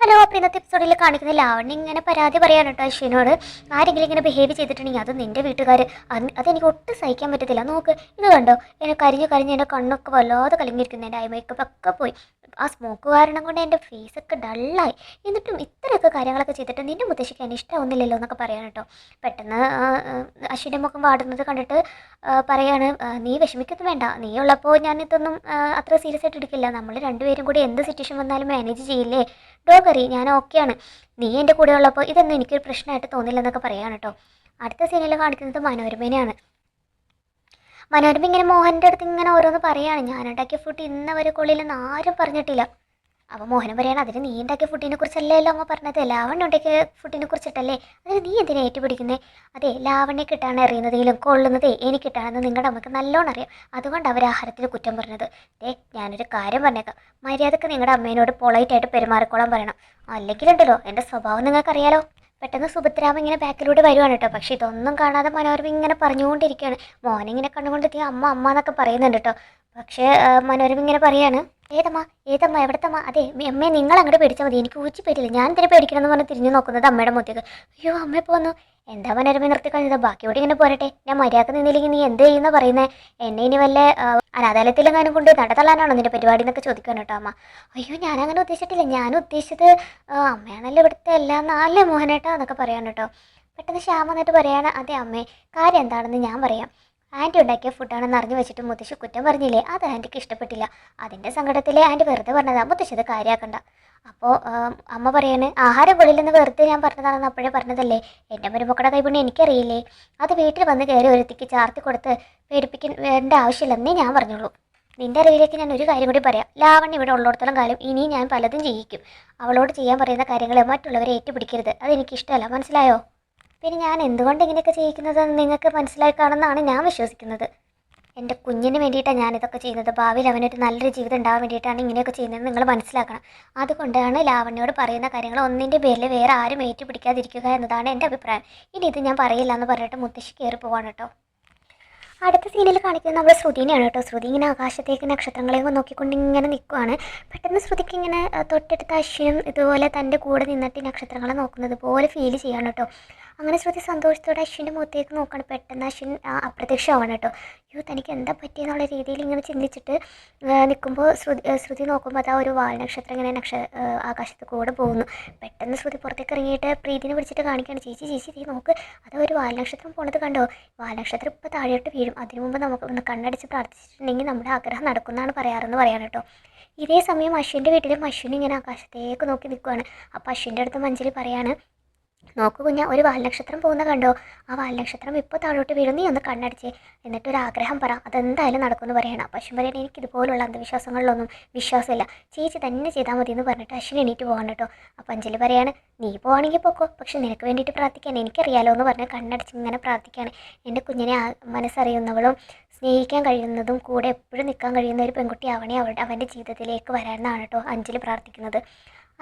Hello, അപ്പോൾ ഇന്നത്തെ എപ്പിസോഡിൽ കാണിക്കുന്ന ലാവണ്യ ഇങ്ങനെ പരാതി പറയാണ് കേട്ടോ അശ്വിനോട്. ആരെങ്കിലും ഇങ്ങനെ ബിഹേവ് ചെയ്തിട്ടുണ്ടെങ്കിൽ അത് നിന്റെ വീട്ടുകാർ, അതെനിക്ക് ഒട്ടും സഹിക്കാൻ പറ്റത്തില്ല. നോക്ക്, ഇത് കണ്ടോ, എന്നെ കരിഞ്ഞ് എൻ്റെ കണ്ണൊക്കെ വല്ലാതെ കലങ്ങിയിരിക്കുന്നു, എൻ്റെ ഐ മേക്കപ്പ് ഒക്കെ പോയി, ആ സ്മോക്ക് കാരണം കൊണ്ട് എൻ്റെ ഫേസൊക്കെ ഡള്ളായി. എന്നിട്ടും ഇത്രയൊക്കെ കാര്യങ്ങളൊക്കെ ചെയ്തിട്ട് നിന്റെ മുത്തശ്ശിക്ക് എന്നെ ഇഷ്ടമൊന്നുമില്ലല്ലോ എന്നൊക്കെ പറയാൻ കേട്ടോ. പെട്ടെന്ന് അശ്വിൻ്റെ മുഖം വാടുന്നത് കണ്ടിട്ട് പറയാണ്, നീ വിഷമിക്കൊന്നും വേണ്ട, നീ ഉള്ളപ്പോൾ ഞാൻ ഇതൊന്നും അത്ര സീരിയസ് ആയിട്ട് എടുക്കില്ല, നമ്മൾ രണ്ടുപേരും കൂടി എന്ത് സിറ്റുവേഷൻ വന്നാലും മാനേജ് ചെയ്യില്ലേ, ഡോകറി ഞാൻ ഓക്കെയാണ്, നീ എൻ്റെ കൂടെ ഉള്ളപ്പോൾ ഇതൊന്നും എനിക്കൊരു പ്രശ്നമായിട്ട് തോന്നില്ലെന്നൊക്കെ പറയാണ് കേട്ടോ. അടുത്ത സീനിൽ കാണിക്കുന്നത് മനോരമേനെയാണ്. മനോരമ ഇങ്ങനെ മോഹൻ്റെ അടുത്ത് ഇങ്ങനെ ഓരോന്ന് പറയാണ്, ഞാൻ ഉണ്ടാക്കിയ ഫുഡ് ഇന്ന് വരെ കൊള്ളില്ലെന്ന് ആരും പറഞ്ഞിട്ടില്ല. അപ്പോൾ മോഹനം പറയാണ്, അതിന് നീ ഉണ്ടാക്കിയ ഫുഡിനെ കുറിച്ചല്ലല്ലോ അമ്മ പറഞ്ഞത്, ലാവണ്യ ഉണ്ടാക്കിയ ഫുഡിനെ കുറിച്ചിട്ടല്ലേ, അതിന് നീ എന്തിനാ ഏറ്റുപിടിക്കുന്നത്? അതെ, ലാവണ്യ കിട്ടാണ് അറിയുന്നതെങ്കിലും കൊള്ളുന്നതേ എനിക്കിട്ടാണെന്ന് നിങ്ങളുടെ അമ്മക്ക് നല്ലോണം അറിയാം, അതുകൊണ്ട് അവർ ആഹാരത്തിൽ കുറ്റം പറഞ്ഞത്. ഞാനൊരു കാര്യം പറഞ്ഞേക്കാം, മര്യാദക്ക് നിങ്ങളുടെ അമ്മേനോട് പൊളൈറ്റായിട്ട് പെരുമാറിക്കോളാൻ പറയണം, അല്ലെങ്കിലുണ്ടല്ലോ എൻ്റെ സ്വഭാവം നിങ്ങൾക്കറിയാലോ. പെട്ടെന്ന് സുഭദ്രാമ ഇങ്ങനെ ബാക്കിലൂടെ വരുവാണ് കേട്ടോ. പക്ഷെ ഇതൊന്നും കാണാതെ മനോരമ ഇങ്ങനെ പറഞ്ഞുകൊണ്ടിരിക്കുകയാണ്. മോനിങ്ങനെ കണ്ണുകൊണ്ടെത്തി അമ്മ അമ്മ എന്നൊക്കെ പറയുന്നുണ്ട് കേട്ടോ. പക്ഷേ മനോരമ ഇങ്ങനെ പറയാണ്, ഏതമ്മ എവിടത്തമ്മ, അതെ അമ്മേ നിങ്ങൾ അങ്ങോട്ട് പേടിച്ചാൽ മതി, എനിക്ക് ഊച്ചി പേടില്ല, ഞാൻ എന്തിനെ പേടിക്കണം എന്ന് പറഞ്ഞ് തിരിഞ്ഞു നോക്കുന്നത് അമ്മയുടെ മുഖത്തേക്ക്. അയ്യോ അമ്മ ഇപ്പോൾ വന്നു, എന്താ മനോരമ നിർത്തി കഴിഞ്ഞത്, ബാക്കിയോടെ ഇങ്ങനെ പോരട്ടെ, ഞാൻ മര്യാദ നിന്നില്ലെങ്കിൽ നീ എന്ത് ചെയ്യുന്ന പറയുന്നത്, എന്നെ ഇനി വല്ല അനാഥാലയത്തിലെങ്ങാനും കൊണ്ട് നടത്തലാനാണോ നിന്റെ പരിപാടി എന്നൊക്കെ ചോദിക്കണം കേട്ടോ അമ്മ. അയ്യോ ഞാനങ്ങനെ ഉദ്ദേശിച്ചിട്ടില്ല, ഞാൻ ഉദ്ദേശിച്ചത് അമ്മയാണല്ലോ ഇവിടുത്തെ എല്ലാം നാലേ മോഹനേട്ടാ എന്നൊക്കെ പറയാൻ കേട്ടോ. പെട്ടെന്ന് ശ്യാമ എന്നിട്ട് പറയാണ്, അതെ അമ്മേ, കാര്യം എന്താണെന്ന് ഞാൻ പറയാം, ആൻറ്റി ഉണ്ടാക്കിയ ഫുഡാണെന്ന് അറിഞ്ഞു വെച്ചിട്ട് മുത്തശ്ശി കുറ്റം പറഞ്ഞില്ലേ, അത് ആൻറ്റിക്ക് ഇഷ്ടപ്പെട്ടില്ല, അതിൻ്റെ സങ്കടത്തിലെ ആൻറ്റി വെറുതെ പറഞ്ഞതാ, മുത്തശ്ശി അത് കാര്യമാക്കണ്ട. അപ്പോൾ അമ്മ പറയാണ്, ആഹാരം കൊള്ളില്ലെന്ന് വെറുതെ ഞാൻ പറഞ്ഞതാണെന്ന് അപ്പോഴേ പറഞ്ഞതല്ലേ, എൻ്റെ മരുമക്കളുടെ കൈപുണ്യം എനിക്കറിയില്ലേ, അത് വീട്ടിൽ വന്ന് കയറി ഒരുത്തിക്ക് ചാർത്തി കൊടുത്ത് പേടിപ്പിക്കേണ്ട ആവശ്യമില്ലെന്നേ ഞാൻ പറഞ്ഞുള്ളൂ. നിന്റെ അറിവിലേക്ക് ഞാൻ ഒരു കാര്യം കൂടി പറയാം, ലാവണ്യ ഇവിടെ ഉള്ളിടത്തോളം കാലം ഇനി ഞാൻ പലതും ചെയ്യിക്കും, അവളോട് ചെയ്യാൻ പറയുന്ന കാര്യങ്ങൾ മറ്റുള്ളവരെ ഏറ്റുപിടിക്കരുത്, അതെനിക്കിഷ്ടമല്ല, മനസ്സിലായോ? പിന്നെ ഞാൻ എന്തുകൊണ്ട് ഇങ്ങനെയൊക്കെ ചെയ്യിക്കുന്നതെന്ന് നിങ്ങൾക്ക് മനസ്സിലായി കാണുമെന്നാണ് ഞാൻ വിശ്വസിക്കുന്നത്. എൻ്റെ കുഞ്ഞിന് വേണ്ടിയിട്ടാണ് ഞാനിതൊക്കെ ചെയ്യുന്നത്, ഭാവിയിൽ അവനൊരു നല്ലൊരു ജീവിതം ഉണ്ടാകാൻ വേണ്ടിയിട്ടാണ് ഇങ്ങനെയൊക്കെ ചെയ്യുന്നത് നിങ്ങൾ മനസ്സിലാക്കണം. അതുകൊണ്ടാണ് ലാവണ്യോട് പറയുന്ന കാര്യങ്ങൾ ഒന്നിൻ്റെ പേരിൽ വേറെ ആരും ഏറ്റുപിടിക്കാതിരിക്കുക എന്നതാണ് എൻ്റെ അഭിപ്രായം. ഇനി ഇത് ഞാൻ പറയില്ല എന്ന് പറഞ്ഞിട്ട് മുത്തശ്ശി കയറി പോവാണ് കേട്ടോ. അടുത്ത സീനിൽ കാണിക്കുന്നത് നമ്മൾ ശ്രുതിനെയാണ് കേട്ടോ. ശ്രുതി ഇങ്ങനെ ആകാശത്തേക്ക് നക്ഷത്രങ്ങളെയൊക്കെ നോക്കിക്കൊണ്ട് ഇങ്ങനെ നിൽക്കുവാണ്. പെട്ടെന്ന് ശ്രുതിക്ക് ഇങ്ങനെ തൊട്ടടുത്ത അശ്വിനും ഇതുപോലെ തൻ്റെ കൂടെ നിന്നിട്ട് നക്ഷത്രങ്ങളെ നോക്കുന്നത് പോലെ ഫീൽ ചെയ്യാണ് കേട്ടോ. അങ്ങനെ ശ്രുതി സന്തോഷത്തോടെ അശ്വിൻ്റെ മുഖത്തേക്ക് നോക്കുകയാണ്. പെട്ടെന്ന് അശ്വിൻ അപ്രത്യക്ഷമാവാണ് കേട്ടോ. അയ്യോ തനിക്ക് എന്താ പറ്റിയെന്നുള്ള രീതിയിൽ ഇങ്ങനെ ചിന്തിച്ചിട്ട് നിൽക്കുമ്പോൾ ശ്രുതി നോക്കുമ്പോൾ അതാ ഒരു വാൽ നക്ഷത്രം ഇങ്ങനെ ആകാശത്ത് കൂടെ പോകുന്നു. പെട്ടെന്ന് ശ്രുതി പുറത്തേക്ക് ഇറങ്ങിയിട്ട് പ്രീതിനെ വിളിച്ചിട്ട് കാണിക്കുകയാണ്, ചേച്ചി ചേച്ചി നീ നോക്ക്, അതാ ഒരു വാൽ നക്ഷത്രം പോണത് കണ്ടോ, വാൽ നക്ഷത്രം ഇപ്പോൾ താഴോട്ട് വീഴും, അതിനു മുമ്പ് നമുക്ക് ഒന്ന് കണ്ണടിച്ച് പ്രാർത്ഥിച്ചിട്ടുണ്ടെങ്കിൽ നമ്മുടെ ആഗ്രഹം നടക്കുന്നതാണ് പറയാറെന്ന് പറയാൻ കേട്ടോ. ഇതേ സമയം അശ്വിൻ്റെ വീട്ടിലും അശ്വിൻ ഇങ്ങനെ ആകാശത്തേക്ക് നോക്കി നിൽക്കുവാണ്. അപ്പോൾ അശ്വിൻ്റെ അടുത്ത് മഞ്ജലി പറയാണ്, നോക്കൂ കുഞ്ഞ, ഒരു വാൽനക്ഷത്രം പോകുന്ന കണ്ടോ, ആ വാൽനക്ഷത്രം ഇപ്പോൾ താഴോട്ട് വീഴും, നീ ഒന്ന് കണ്ണടിച്ചേ, എന്നിട്ടൊരു ആഗ്രഹം പറ, അതെന്തായാലും നടക്കുമെന്ന് പറയണം. അപ്പോൾ അശ്വിൻ പറയണേ, എനിക്ക് ഇതുപോലുള്ള അന്ധവിശ്വാസങ്ങളിലൊന്നും വിശ്വാസമില്ല, ചേച്ചി തന്നെ ചെയ്താൽ മതി എന്ന് പറഞ്ഞിട്ട് അശ്വിൻ എണീറ്റ് പോകാൻ കേട്ടോ. അപ്പോൾ അഞ്ജലി പറയാണ്, നീ പോവാണെങ്കിൽ പോക്കോ, പക്ഷെ നിനക്ക് വേണ്ടിയിട്ട് പ്രാർത്ഥിക്കാൻ എനിക്കറിയാലോ എന്ന് പറഞ്ഞ് കണ്ണടിച്ച് ഇങ്ങനെ പ്രാർത്ഥിക്കുകയാണ്. എൻ്റെ കുഞ്ഞിനെ മനസ്സറിയുന്നവളും സ്നേഹിക്കാൻ കഴിയുന്നതും കൂടെ എപ്പോഴും നിൽക്കാൻ കഴിയുന്ന ഒരു പെൺകുട്ടി ആവണേ അവൻ്റെ ജീവിതത്തിലേക്ക് വരാനാണ് കേട്ടോ അഞ്ജലി പ്രാർത്ഥിക്കുന്നത്.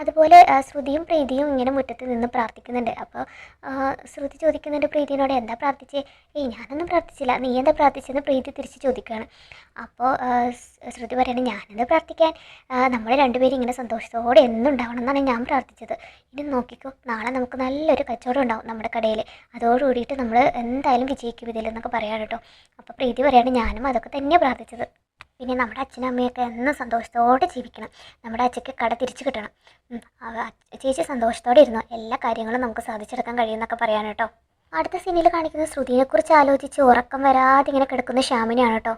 അതുപോലെ ശ്രുതിയും പ്രീതിയും ഇങ്ങനെ മുറ്റത്ത് നിന്ന് പ്രാർത്ഥിക്കുന്നുണ്ട്. അപ്പോൾ ശ്രുതി ചോദിക്കുന്നുണ്ട് പ്രീതിനോട്, എന്താ പ്രാർത്ഥിച്ചേ? ഞാനൊന്നും പ്രാർത്ഥിച്ചില്ല, നീ എന്താ പ്രാർത്ഥിച്ചെന്ന് പ്രീതി തിരിച്ച് ചോദിക്കുകയാണ്. അപ്പോൾ ശ്രുതി പറയണേ, ഞാനെന്താ പ്രാർത്ഥിക്കാൻ, നമ്മൾ രണ്ടുപേരും ഇങ്ങനെ സന്തോഷത്തോടെ എന്നും ഉണ്ടാവണം എന്നാണ് ഞാൻ പ്രാർത്ഥിച്ചത്. ഇനി നോക്കിക്കോ, നാളെ നമുക്ക് നല്ലൊരു കച്ചവടം ഉണ്ടാവും നമ്മുടെ കടയിൽ, അതോടുകൂടിയിട്ട് നമ്മൾ എന്തായാലും വിജയിക്കും ഇതിലെന്നൊക്കെ പറയാം കേട്ടോ. അപ്പോൾ പ്രീതി പറയാണ്, ഞാനും അതൊക്കെ തന്നെയാണ് പ്രാർത്ഥിച്ചത്, പിന്നെ നമ്മുടെ അച്ഛനും അമ്മയൊക്കെ എന്നും സന്തോഷത്തോടെ ജീവിക്കണം, നമ്മുടെ അച്ഛക്ക് കട തിരിച്ചു കിട്ടണം, ചേച്ചി സന്തോഷത്തോടെ ഇരുന്നു, എല്ലാ കാര്യങ്ങളും നമുക്ക് സാധിച്ചെടുക്കാൻ കഴിയുമെന്നൊക്കെ പറയാൻ കേട്ടോ. അടുത്ത സീനിൽ കാണിക്കുന്നത് ശ്രുതിയെക്കുറിച്ച് ആലോചിച്ച് ഉറക്കം വരാതെ ഇങ്ങനെ കിടക്കുന്ന ശ്യാമിനെയാണ് കേട്ടോ.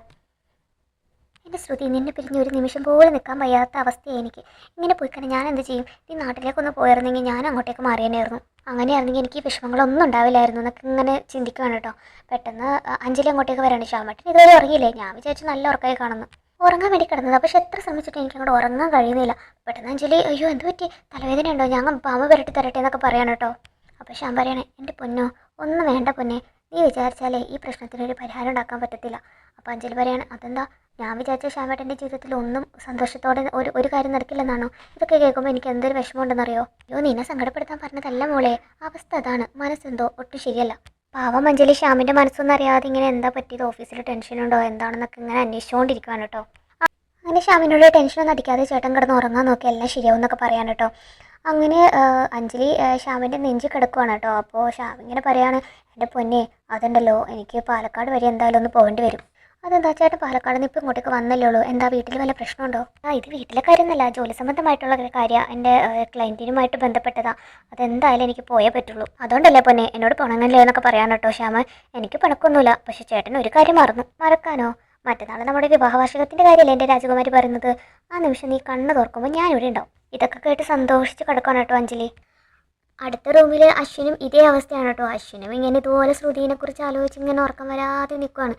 എൻ്റെ ശ്രുതി, നിന്നെ പിരിഞ്ഞ് ഒരു നിമിഷം പോലും നിൽക്കാൻ വയ്യാത്ത അവസ്ഥയാണ് എനിക്ക്, ഇങ്ങനെ പോയി കഴിഞ്ഞാൽ ഞാൻ എന്ത് ചെയ്യും, നീ നാട്ടിലേക്കൊന്ന് പോയിരുന്നെങ്കിൽ ഞാൻ അങ്ങോട്ടേക്ക് മാറിയേനായിരുന്നു, അങ്ങനെയായിരുന്നെങ്കിൽ എനിക്ക് വിഷമങ്ങളൊന്നും ഉണ്ടാവില്ലായിരുന്നു എന്നൊക്കെ ഇങ്ങനെ ചിന്തിക്കുകയാണ് കേട്ടോ. പെട്ടെന്ന് അഞ്ജലി അങ്ങോട്ടേക്ക് വരാണ്, ശ്യാമേട്ടൻ ഇതുവരെ ഉറങ്ങിയില്ലേ, ഞാൻ വിചാരിച്ചു നല്ല ഉറക്കമായി കാണുന്നു, ഉറങ്ങാൻ വേണ്ടി കിടന്നത്, പക്ഷെ എത്ര ശ്രമിച്ചിട്ട് എനിക്ക് അങ്ങോട്ട് ഉറങ്ങാൻ കഴിയുന്നില്ല. പെട്ടെന്ന് അഞ്ജലി, അയ്യോ എന്ത് പറ്റി, തലവേദന ഉണ്ടോ, ഞാൻ പാമ്പ് വരട്ടി തരട്ടെ എന്നൊക്കെ പറയാണ് കേട്ടോ. അപ്പോൾ ശ്യാം പറയണേ, എൻ്റെ പൊന്നോ ഒന്നും വേണ്ട പൊന്നെ, നീ വിചാരിച്ചാലേ ഈ പ്രശ്നത്തിനൊരു പരിഹാരം ഉണ്ടാക്കാൻ പറ്റത്തില്ല. അപ്പോൾ അഞ്ജലി പറയാണ്, അതെന്താ, ഞാൻ വിചാരിച്ച ശ്യാമേട്ടൻ്റെ ജീവിതത്തിൽ ഒന്നും സന്തോഷത്തോടെ ഒരു കാര്യം നടക്കില്ലെന്നാണോ, ഇതൊക്കെ കേൾക്കുമ്പോൾ എനിക്ക് എന്തൊരു വിഷമമുണ്ടെന്നറിയോ. അയ്യോ നിന്നെ സങ്കടപ്പെടുത്താൻ പറഞ്ഞതല്ല മോളെ, അവസ്ഥ അതാണ്, മനസ്സെന്തോ ഒട്ടും ശരിയല്ല. പാവം അഞ്ജലി ശ്യാമിൻ്റെ മനസ്സൊന്നും അറിയാതെ ഇങ്ങനെ എന്താ പറ്റിയത്, ഓഫീസിൽ ടെൻഷനുണ്ടോ എന്താണെന്നൊക്കെ ഇങ്ങനെ അന്വേഷിച്ചുകൊണ്ടിരിക്കുകയാണ് കേട്ടോ. അങ്ങനെ ശ്യാമിനോട് ടെൻഷനൊന്നും അടിക്കാതെ ചേട്ടൻ കിടന്ന് ഉറങ്ങാൻ നോക്കി, എല്ലാം ശരിയാവും എന്നൊക്കെ പറയാൻ കേട്ടോ. അങ്ങനെ അഞ്ജലി ശ്യാമിൻ്റെ നെഞ്ചി കിടക്കുവാണ് കേട്ടോ. അപ്പോൾ ശ്യാം ഇങ്ങനെ പറയാണ്, എൻ്റെ പൊന്നെ അതുണ്ടല്ലോ എനിക്ക് പാലക്കാട് വരെ എന്തായാലും ഒന്ന് പോകേണ്ടി വരും. അതെന്താ ചേട്ടൻ പാലക്കാട് നിന്ന് ഇപ്പം ഇങ്ങോട്ടേക്ക് വന്നല്ലേ ഉള്ളൂ, എന്താ വീട്ടിൽ വല്ല പ്രശ്നമുണ്ടോ? ഇത് വീട്ടിലെ കാര്യമൊന്നുമല്ല, ജോലി സംബന്ധമായിട്ടുള്ള ഒരു കാര്യമാണ്, എൻ്റെ ക്ലയൻറ്റിനുമായിട്ട് ബന്ധപ്പെട്ടതാ. അതെന്തായാലും എനിക്ക് പോയേ പറ്റുള്ളൂ. അതുകൊണ്ടല്ലേ പൊന്നെ എന്നോട് പിണങ്ങല്ലേ എന്നൊക്കെ പറയാൻ കേട്ടോ ശ്യാമ. എനിക്ക് പിണക്കൊന്നുമില്ല, പക്ഷെ ചേട്ടൻ ഒരു കാര്യം മറക്കാനോ? മറ്റന്നാൾ നമ്മുടെ വിവാഹ വാർഷികത്തിൻ്റെ കാര്യമല്ലേ എൻ്റെ രാജകുമാരി പറയുന്നത്. ആ നിമിഷം നീ കണ്ണ് തുറക്കുമ്പോൾ ഞാനിവിടെ ഉണ്ടാവും. ഇതൊക്കെ കേട്ട് സന്തോഷിച്ച് കിടക്കണം കേട്ടോ അഞ്ജലി. അടുത്ത റൂമിൽ അശ്വിനും ഇതേ അവസ്ഥയാണ് കേട്ടോ. അശ്വിനും ഇങ്ങനെ ഇതുപോലെ ശ്രുതിനെ കുറിച്ച് ആലോചിച്ച് ഇങ്ങനെ ഉറക്കം വരാതെ നിൽക്കുകയാണ്.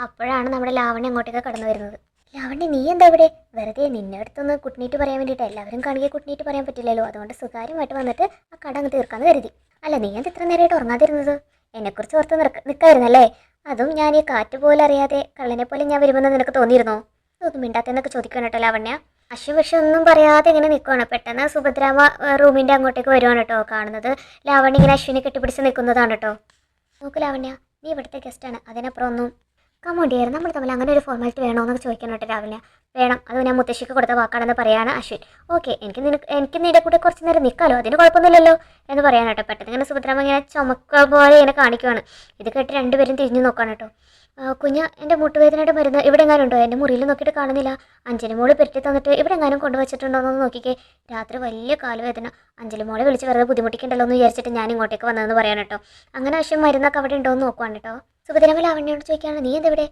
അപ്പോഴാണ് നമ്മുടെ ലാവണ്യ അങ്ങോട്ടേക്ക് കടന്നു വരുന്നത്. ലാവണ്യ നീ എന്താ ഇവിടെ? വെറുതെ നിന്നെ അടുത്തൊന്ന് കുട്ടിനീറ്റ് പറയാൻ വേണ്ടിയിട്ട്, എല്ലാവരും കാണുകയെ കുട്ടിനീറ്റ് പറയാൻ പറ്റില്ലല്ലോ, അതുകൊണ്ട് സുതാര്യമായിട്ട് വന്നിട്ട് ആ കട അങ്ങ് തീർക്കാമെന്ന് കരുതി. അല്ല നീ എന്ത് ഇത്ര നേരമായിട്ട് ഉറങ്ങാതിരുന്നത്? എന്നെക്കുറിച്ച് ഓർത്ത് നിൽക്കായിരുന്നല്ലേ? അതും ഞാൻ ഈ കാറ്റ് പോലെ അറിയാതെ കള്ളനെ പോലെ ഞാൻ വരുമെന്ന് നിനക്ക് തോന്നിയിരുന്നോ? ഇതൊന്നും മിണ്ടാത്തെന്നൊക്കെ ചോദിക്കണം കേട്ടോ ലാവണ്യ. അശ്വിൻ പക്ഷെ ഒന്നും പറയാതെ ഇങ്ങനെ നിൽക്കുകയാണ്. പെട്ടെന്ന് സുഭദ്രാമ റൂമിൻ്റെ അങ്ങോട്ടേക്ക് വരുവാണ് കേട്ടോ. കാണുന്നത് ലാവണ്യ ഇങ്ങനെ അശ്വിനെ കെട്ടിപ്പിടിച്ച് നിൽക്കുന്നതാണ് കേട്ടോ. നോക്ക് ലാവണ്യ, നീ ഇവിടുത്തെ ഗസ്റ്റാണ്, അതിനപ്പുറം ഒന്നും കമോണ്ടിയാർ നമ്മൾ തമ്മിൽ അങ്ങനെ ഒരു ഫോർമാലിറ്റി വേണോ എന്നൊക്കെ ചോദിക്കണം കേട്ടോ രാവിലെ. വേണം, അത് ഞാൻ മുത്തശ്ശിക്ക് കൊടുത്ത വാക്കാണെന്ന് പറയാണ് അശ്വിൻ. ഓക്കെ, എനിക്ക് നിന്റെ കൂടെ കുറച്ച് നേരം നിൽക്കാമല്ലോ, അതിന് കുഴപ്പമൊന്നുമില്ലല്ലോ എന്ന് പറയാൻ കേട്ടോ. പെട്ടെന്ന് ഇങ്ങനെ സുഭദ്രാമ ഇങ്ങനെ ചുമക്ക പോലെ ഇങ്ങനെ കാണിക്കുവാണ്. ഇത് കേട്ട് രണ്ടുപേരും തിരിഞ്ഞു നോക്കുകയാണ് കേട്ടോ. കുഞ്ഞ, എൻ്റെ മുട്ടുവേദനയുടെ മരുന്ന് ഇവിടെ എങ്ങാനും ഉണ്ടോ? എൻ്റെ മുറിയിൽ നോക്കിയിട്ട് കാണുന്നില്ല. അഞ്ജലി മോള് പെരുത്തി തന്നിട്ട് ഇവിടെ എങ്ങാനും കൊണ്ടുവച്ചിട്ടുണ്ടോ എന്ന് നോക്കിക്കേ. രാത്രി വലിയ കാലുവേദന, അഞ്ജലി മോളെ വിളിച്ച് വെറുതെ ബുദ്ധിമുട്ടിക്കണ്ടല്ലോ എന്ന് വിചാരിച്ചിട്ട് ഞാൻ ഇങ്ങോട്ടേക്ക് വന്നതെന്ന് പറയാൻ കേട്ടോ. അങ്ങനെ അശ്വിൻ മരുന്നൊക്കെ അവിടെ ഉണ്ടോ എന്ന് നോക്കുവാണ് കേട്ടോ. സുഭദ്രാമ ലാവണ്യോട് ചോദിക്കുകയാണ്, നീ എന്തെവിടെ?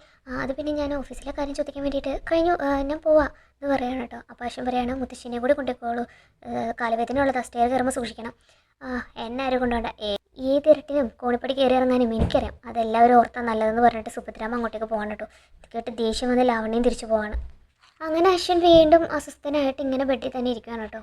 അത് പിന്നെ ഞാൻ ഓഫീസിലെ കാര്യം ചോദിക്കാൻ വേണ്ടിയിട്ട് കഴിഞ്ഞു, ഞാൻ പോവാം എന്ന് പറയണം കേട്ടോ. അപ്പോൾ അശ്വിൻ പറയാണ്, മുത്തശ്ശിനെ കൂടി കൊണ്ടുപോയിക്കോളൂ, കാലുവേദന ഉള്ളത് സ്റ്റെയർ കയറുമ്പോൾ സൂക്ഷിക്കണം. എന്നെ ആരും കൊണ്ടുപോകണ്ട, ഏത് ഇരട്ടിനും കോണിപ്പടി കയറി ഇറങ്ങാനും എനിക്കറിയാം, അതെല്ലാവരും ഓർത്താൽ നല്ലതെന്ന് പറഞ്ഞിട്ട് സുഭദ്രാമ അങ്ങോട്ടേക്ക് പോകാൻ കേട്ടോ. ഇത് കേട്ട് ദേഷ്യം വന്ന് ലാവണ്യം തിരിച്ചു പോവാണ്. അങ്ങനെ അശ്വിൻ വീണ്ടും അസ്വസ്ഥനായിട്ട് ഇങ്ങനെ ബെഡിൽ തന്നെ ഇരിക്കുകയാണ് കേട്ടോ.